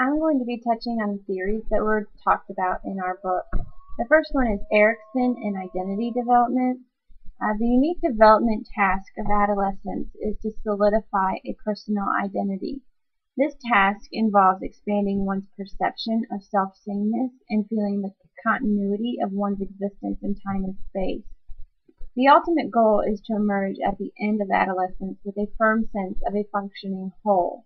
I'm going to be touching on theories that were talked about in our book. The first one is Erikson and identity development. The unique development task of adolescence is to solidify a personal identity. This task involves expanding one's perception of self-sameness and feeling the continuity of one's existence in time and space. The ultimate goal is to emerge at the end of adolescence with a firm sense of a functioning whole.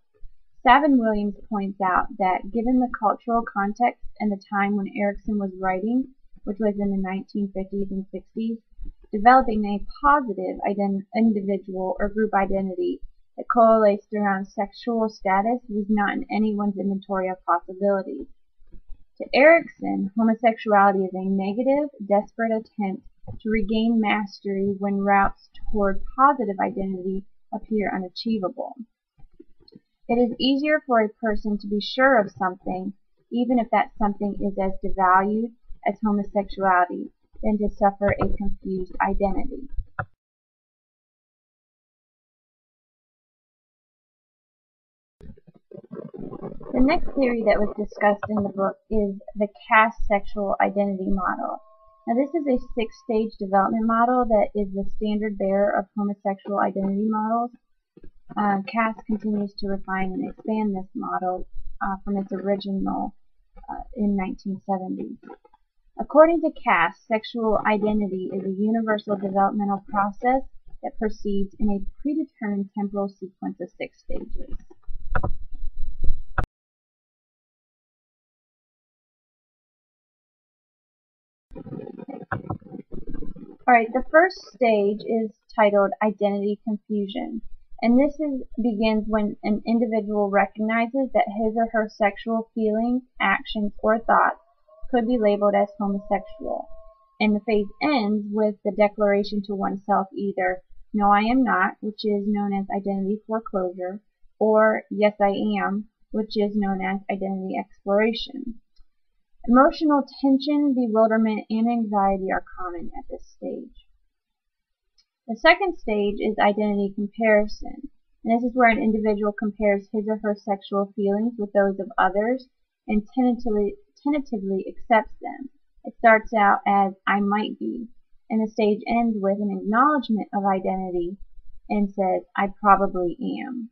Savin Williams points out that given the cultural context and the time when Erikson was writing, which was in the 1950s and 60s, developing a positive individual or group identity that coalesced around sexual status was not in anyone's inventory of possibilities. To Erikson, homosexuality is a negative, desperate attempt to regain mastery when routes toward positive identity appear unachievable. It is easier for a person to be sure of something, even if that something is as devalued as homosexuality, than to suffer a confused identity. The next theory that was discussed in the book is the caste sexual identity model. Now, this is a 6-stage development model that is the standard bearer of homosexual identity models. Cass continues to refine and expand this model from its original in 1970s. According to Cass, sexual identity is a universal developmental process that proceeds in a predetermined temporal sequence of 6 stages. Alright, the first stage is titled Identity Confusion. And this begins when an individual recognizes that his or her sexual feelings, actions, or thoughts could be labeled as homosexual. And the phase ends with the declaration to oneself either, no I am not, which is known as identity foreclosure, or yes I am, which is known as identity exploration. Emotional tension, bewilderment, and anxiety are common at this stage. The second stage is identity comparison, and this is where an individual compares his or her sexual feelings with those of others and tentatively accepts them. It starts out as I might be, and the stage ends with an acknowledgement of identity and says I probably am.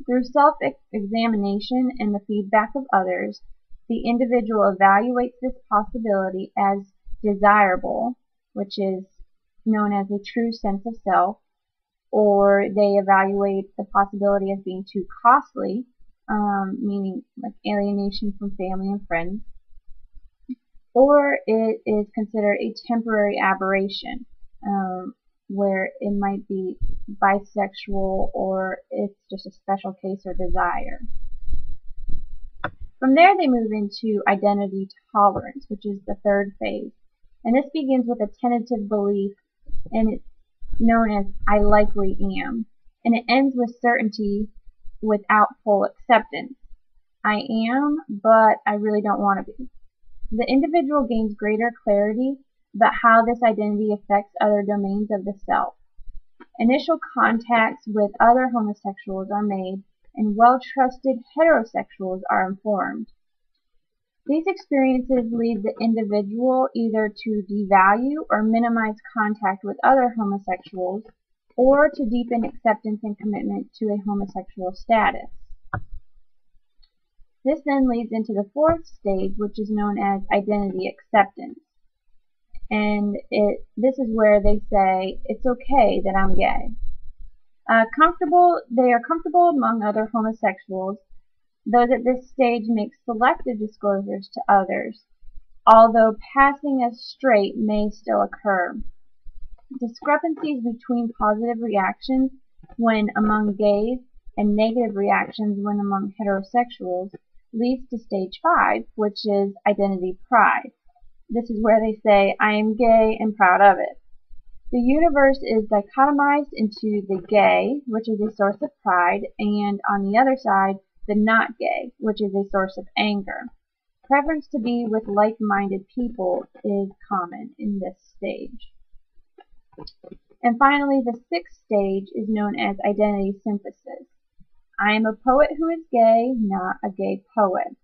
Through self-examination and the feedback of others, the individual evaluates this possibility as desirable, which is known as a true sense of self, or they evaluate the possibility as being too costly, meaning like alienation from family and friends, or it is considered a temporary aberration, where it might be bisexual or it's just a special case or desire. From there they move into identity tolerance, which is the third phase, and this begins with a tentative belief, and it's known as I likely am, and it ends with certainty without full acceptance. I am, but I really don't want to be. The individual gains greater clarity about how this identity affects other domains of the self. Initial contacts with other homosexuals are made, and well-trusted heterosexuals are informed. These experiences lead the individual either to devalue or minimize contact with other homosexuals, or to deepen acceptance and commitment to a homosexual status. This then leads into the fourth stage, which is known as identity acceptance. And this is where they say, it's okay that I'm gay. They are comfortable among other homosexuals. Those at this stage make selective disclosures to others, although passing as straight may still occur. Discrepancies between positive reactions when among gays and negative reactions when among heterosexuals leads to stage 5, which is identity pride. This is where they say, I am gay and proud of it. The universe is dichotomized into the gay, which is a source of pride, and on the other side, the not gay, which is a source of anger. Preference to be with like-minded people is common in this stage. And finally, the 6th stage is known as identity synthesis. I am a poet who is gay, not a gay poet.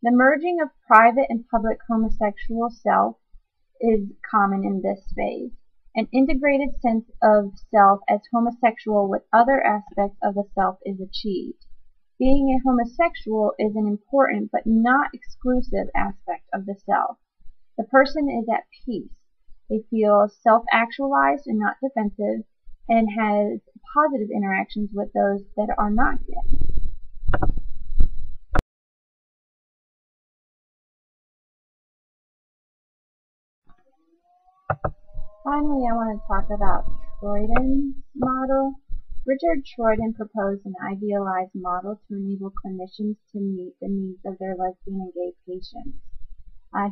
The merging of private and public homosexual self is common in this phase. An integrated sense of self as homosexual with other aspects of the self is achieved. Being a homosexual is an important but not exclusive aspect of the self. The person is at peace. They feel self-actualized and not defensive, and has positive interactions with those that are not gay. Finally, I want to talk about Troyden's model. Richard Troyden proposed an idealized model to enable clinicians to meet the needs of their lesbian and gay patients.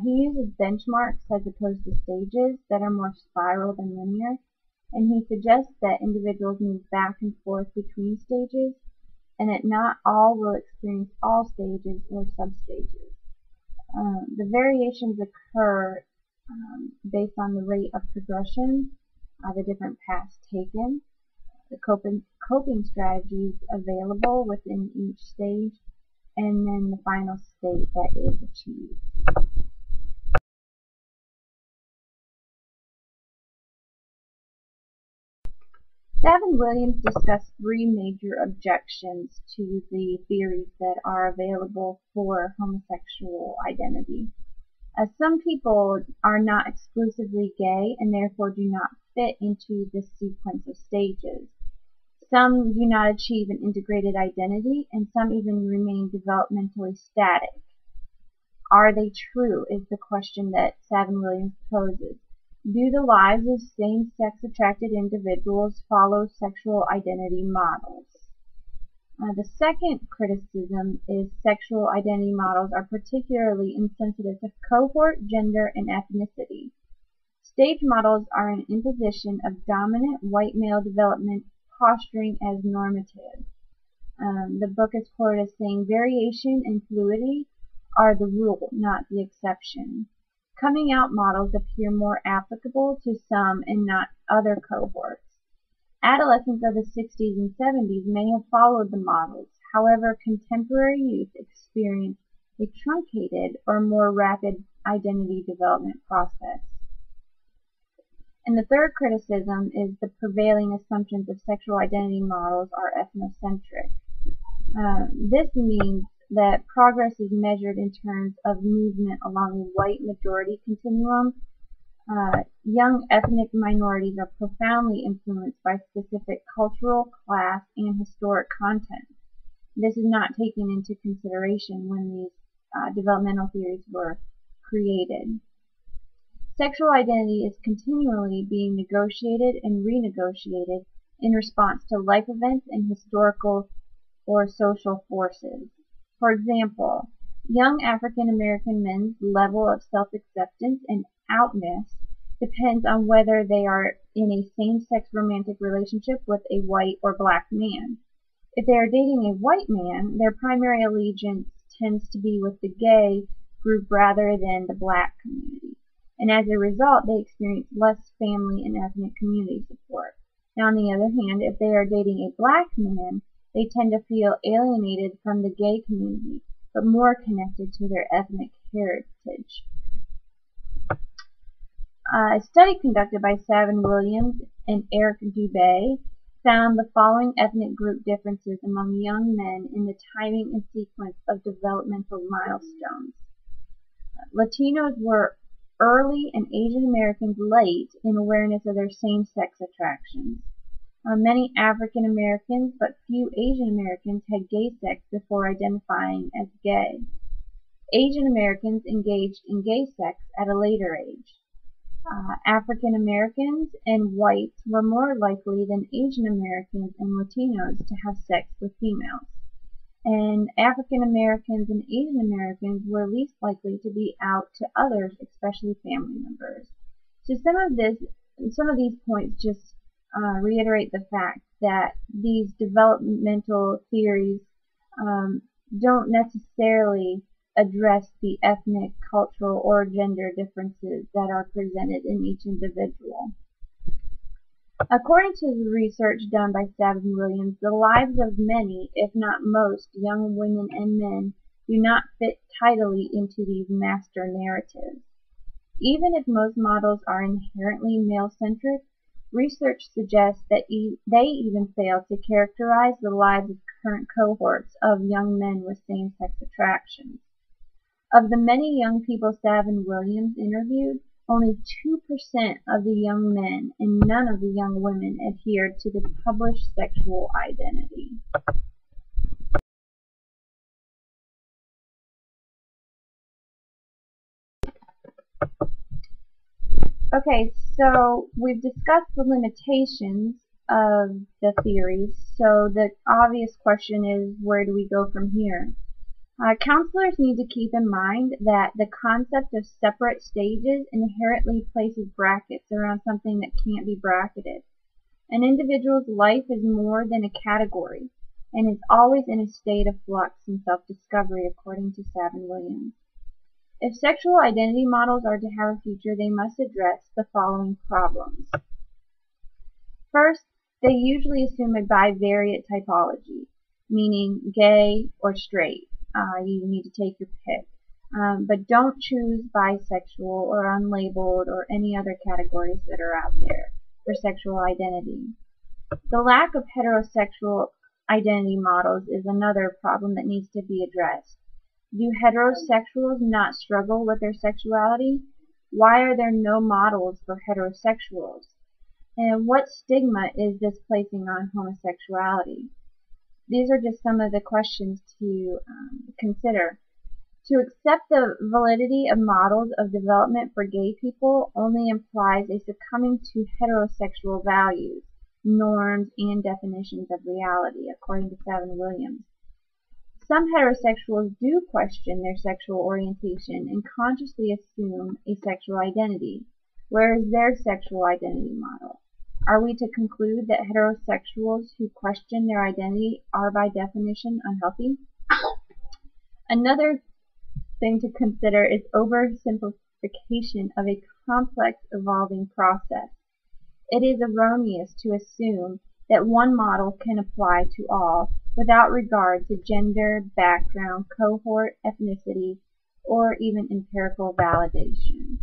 He uses benchmarks as opposed to stages that are more spiral than linear, and he suggests that individuals move back and forth between stages, and that not all will experience all stages or substages. The variations occur based on the rate of progression, the different paths taken, the coping strategies available within each stage, and then the final state that is achieved. Savin Williams discussed three major objections to the theories that are available for homosexual identity. Some people are not exclusively gay and therefore do not fit into this sequence of stages. Some do not achieve an integrated identity, and some even remain developmentally static. Are they true is the question that Savin Williams poses. Do the lives of same-sex attracted individuals follow sexual identity models? The second criticism is sexual identity models are particularly insensitive to cohort, gender, and ethnicity. Stage models are an imposition of dominant white male development posturing as normative. The book is quoted as saying, variation and fluidity are the rule, not the exception. Coming out models appear more applicable to some and not other cohorts. Adolescents of the 60s and 70s may have followed the models. However, contemporary youth experience a truncated or more rapid identity development process. And the third criticism is the prevailing assumptions of sexual identity models are ethnocentric. This means that progress is measured in terms of movement along a white majority continuum. Young ethnic minorities are profoundly influenced by specific cultural, class, and historic content. This is not taken into consideration when these developmental theories were created. Sexual identity is continually being negotiated and renegotiated in response to life events and historical or social forces. For example, young African American men's level of self-acceptance and outness depends on whether they are in a same-sex romantic relationship with a white or black man. If they are dating a white man, their primary allegiance tends to be with the gay group rather than the black community. And as a result, they experience less family and ethnic community support. Now, on the other hand, if they are dating a black man, they tend to feel alienated from the gay community, but more connected to their ethnic heritage. A study conducted by Savin Williams and Eric Dubé found the following ethnic group differences among young men in the timing and sequence of developmental milestones. Latinos were early and Asian Americans late in awareness of their same-sex attractions. Many African Americans, but few Asian Americans, had gay sex before identifying as gay. Asian Americans engaged in gay sex at a later age. African Americans and whites were more likely than Asian Americans and Latinos to have sex with females. And African Americans and Asian Americans were least likely to be out to others, especially family members. So some of these points just reiterate the fact that these developmental theories don't necessarily address the ethnic, cultural, or gender differences that are presented in each individual. According to the research done by Savin Williams, the lives of many, if not most, young women and men do not fit tidily into these master narratives. Even if most models are inherently male-centric, research suggests that they even fail to characterize the lives of current cohorts of young men with same-sex attractions. Of the many young people Savin Williams interviewed, only 2% of the young men and none of the young women adhered to the published sexual identity. Okay, so we've discussed the limitations of the theories, so the obvious question is, where do we go from here? Counselors need to keep in mind that the concept of separate stages inherently places brackets around something that can't be bracketed. An individual's life is more than a category, and is always in a state of flux and self-discovery, according to Savin Williams. If sexual identity models are to have a future, they must address the following problems. First, they usually assume a bivariate typology, meaning gay or straight. You need to take your pick. But don't choose bisexual or unlabeled or any other categories that are out there for sexual identity. The lack of heterosexual identity models is another problem that needs to be addressed. Do heterosexuals not struggle with their sexuality? Why are there no models for heterosexuals? And what stigma is this placing on homosexuality? These are just some of the questions to consider. To accept the validity of models of development for gay people only implies a succumbing to heterosexual values, norms, and definitions of reality, according to Savin Williams. Some heterosexuals do question their sexual orientation and consciously assume a sexual identity. Where is their sexual identity model? Are we to conclude that heterosexuals who question their identity are by definition unhealthy? Another thing to consider is oversimplification of a complex evolving process. It is erroneous to assume that one model can apply to all without regard to gender, background, cohort, ethnicity, or even empirical validation.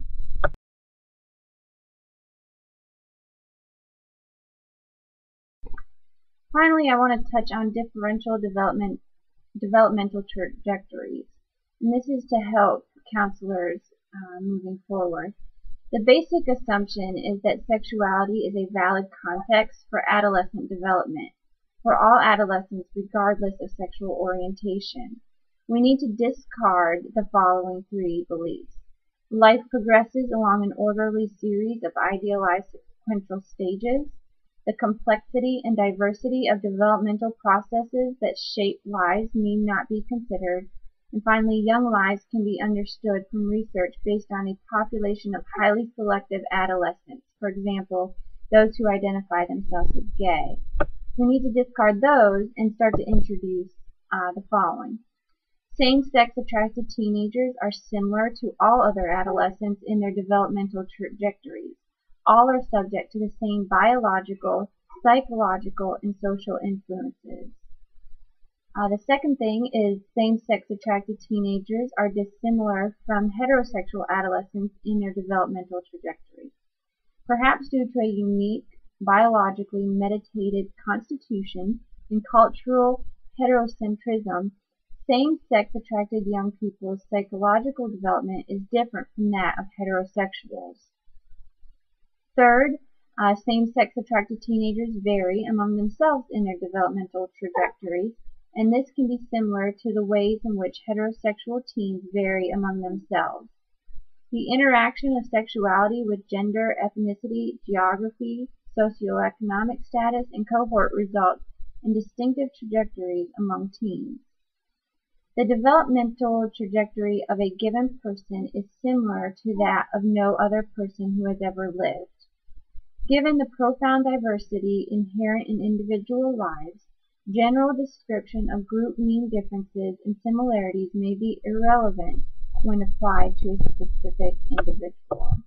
Finally, I want to touch on differential developmental trajectories. And this is to help counselors moving forward. The basic assumption is that sexuality is a valid context for adolescent development, for all adolescents regardless of sexual orientation. We need to discard the following three beliefs. Life progresses along an orderly series of idealized sequential stages. The complexity and diversity of developmental processes that shape lives need not be considered. And finally, young lives can be understood from research based on a population of highly selective adolescents, for example, those who identify themselves as gay. We need to discard those and start to introduce the following. Same-sex attracted teenagers are similar to all other adolescents in their developmental trajectories. All are subject to the same biological, psychological, and social influences. The second thing is same-sex attracted teenagers are dissimilar from heterosexual adolescents in their developmental trajectory. Perhaps due to a unique, biologically mediated constitution and cultural heterocentrism, same-sex attracted young people's psychological development is different from that of heterosexuals. Third, same-sex attracted teenagers vary among themselves in their developmental trajectories, and this can be similar to the ways in which heterosexual teens vary among themselves. The interaction of sexuality with gender, ethnicity, geography, socioeconomic status, and cohort results in distinctive trajectories among teens. The developmental trajectory of a given person is similar to that of no other person who has ever lived. Given the profound diversity inherent in individual lives, general description of group mean differences and similarities may be irrelevant when applied to a specific individual.